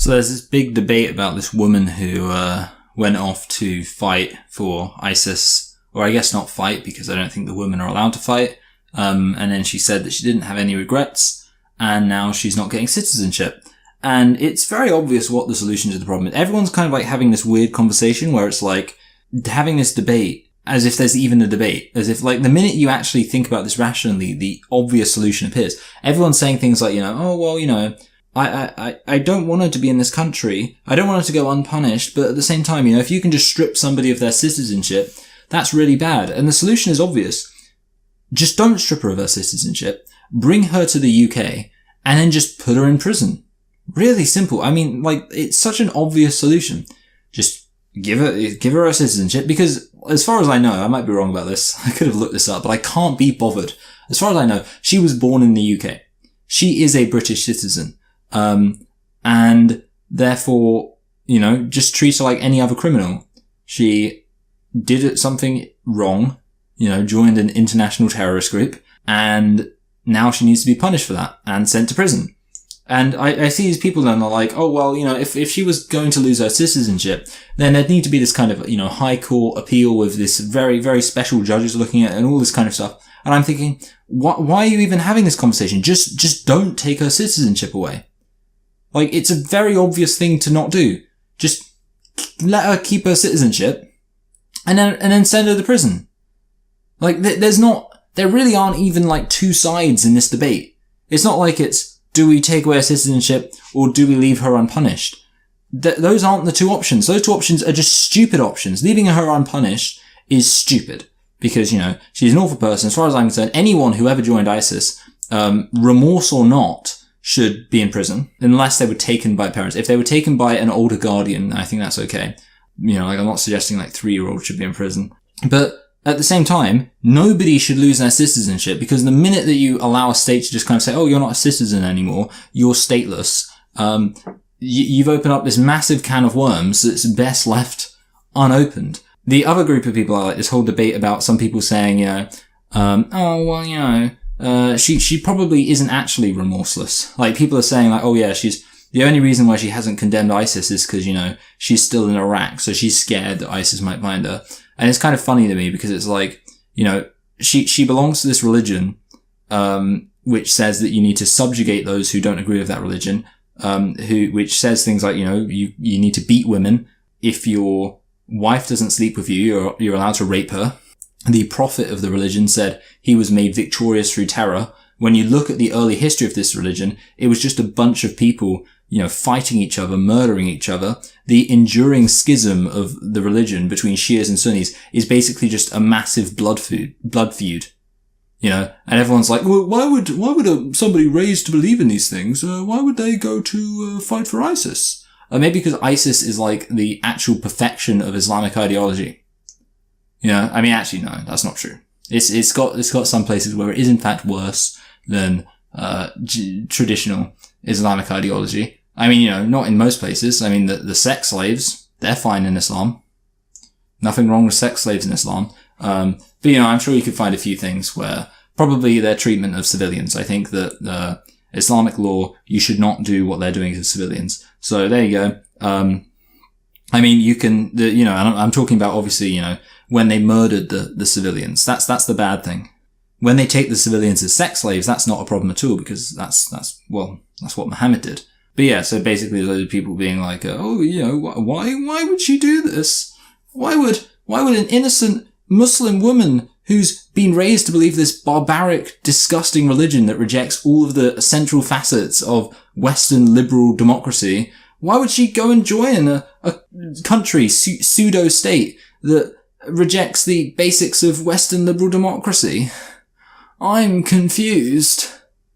So there's this big debate about this woman who went off to fight for ISIS, or I guess not fight because I don't think the women are allowed to fight. And then she said that she didn't have any regrets, and now she's not getting citizenship. And it's very obvious what the solution to the problem is. Everyone's kind of like having this weird conversation where it's like having this debate as if there's even a debate, as if like the minute you actually think about this rationally, the obvious solution appears. Everyone's saying things like, oh, well, I don't want her to be in this country. I don't want her to go unpunished. But at the same time, if you can just strip somebody of their citizenship, that's really bad. And the solution is obvious. Just don't strip her of her citizenship. Bring her to the UK and then just put her in prison. Really simple. I mean, like, it's such an obvious solution. Just give her a citizenship, because as far as I know, I might be wrong about this. I could have looked this up, but I can't be bothered. As far as I know, she was born in the UK. She is a British citizen. And therefore, just treat her like any other criminal. She did something wrong, joined an international terrorist group, and now she needs to be punished for that and sent to prison. And I see these people and they're like, oh, well, if she was going to lose her citizenship, then there'd need to be this kind of, high court appeal with this very, very special judges looking at it and all this kind of stuff. And I'm thinking, why are you even having this conversation? Just don't take her citizenship away. Like, it's a very obvious thing to not do. Just let her keep her citizenship and then send her to prison. Like, there really aren't even like two sides in this debate. It's not like it's, do we take away her citizenship or do we leave her unpunished? Those aren't the two options. Those two options are just stupid options. Leaving her unpunished is stupid because, she's an awful person. As far as I'm concerned, anyone who ever joined ISIS, remorse or not, should be in prison unless they were taken by parents. If they were taken by an older guardian, I think that's okay. I'm not suggesting like 3-year-olds should be in prison. But at the same time, nobody should lose their citizenship, because the minute that you allow a state to just kind of say, oh, you're not a citizen anymore, you're stateless, you've opened up this massive can of worms that's best left unopened. The other group of people are like this whole debate about some people saying, she probably isn't actually remorseless. Like, people are saying like, oh yeah, the only reason why she hasn't condemned ISIS is because, she's still in Iraq, so she's scared that ISIS might find her. And it's kind of funny to me because it's like, she belongs to this religion, which says that you need to subjugate those who don't agree with that religion, which says things like, you need to beat women. If your wife doesn't sleep with you, you're allowed to rape her. The prophet of the religion said he was made victorious through terror. When you look at the early history of this religion, it was just a bunch of people, fighting each other, murdering each other. The enduring schism of the religion between Shias and Sunnis is basically just a massive blood feud. And everyone's like, well, why would somebody raised to believe in these things? Why would they go to fight for ISIS? Maybe because ISIS is like the actual perfection of Islamic ideology. Actually, no, that's not true. It's got some places where it is in fact worse than, traditional Islamic ideology. Not in most places. The sex slaves, they're fine in Islam. Nothing wrong with sex slaves in Islam. But I'm sure you could find a few things where probably their treatment of civilians. I think that, Islamic law, you should not do what they're doing to civilians. So there you go. You can, I'm talking about obviously, when they murdered the civilians. That's the bad thing. When they take the civilians as sex slaves, that's not a problem at all, because that's what Muhammad did. But yeah, so basically there's loads of people being like, why would she do this? Why would an innocent Muslim woman who's been raised to believe this barbaric, disgusting religion that rejects all of the essential facets of Western liberal democracy, why would she go and join a country, pseudo-state, that rejects the basics of Western liberal democracy? I'm confused.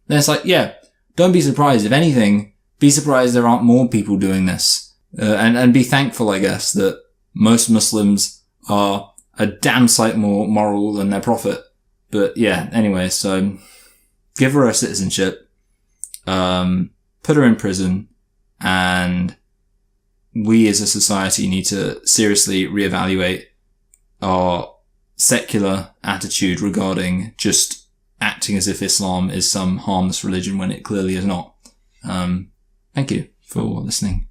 Then it's like, yeah, don't be surprised. If anything, be surprised there aren't more people doing this. And be thankful, I guess, that most Muslims are a damn sight more moral than their prophet. But yeah, anyway, so give her a citizenship, put her in prison, and we as a society need to seriously reevaluate our secular attitude regarding just acting as if Islam is some harmless religion when it clearly is not. Thank you for listening.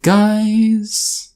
guys.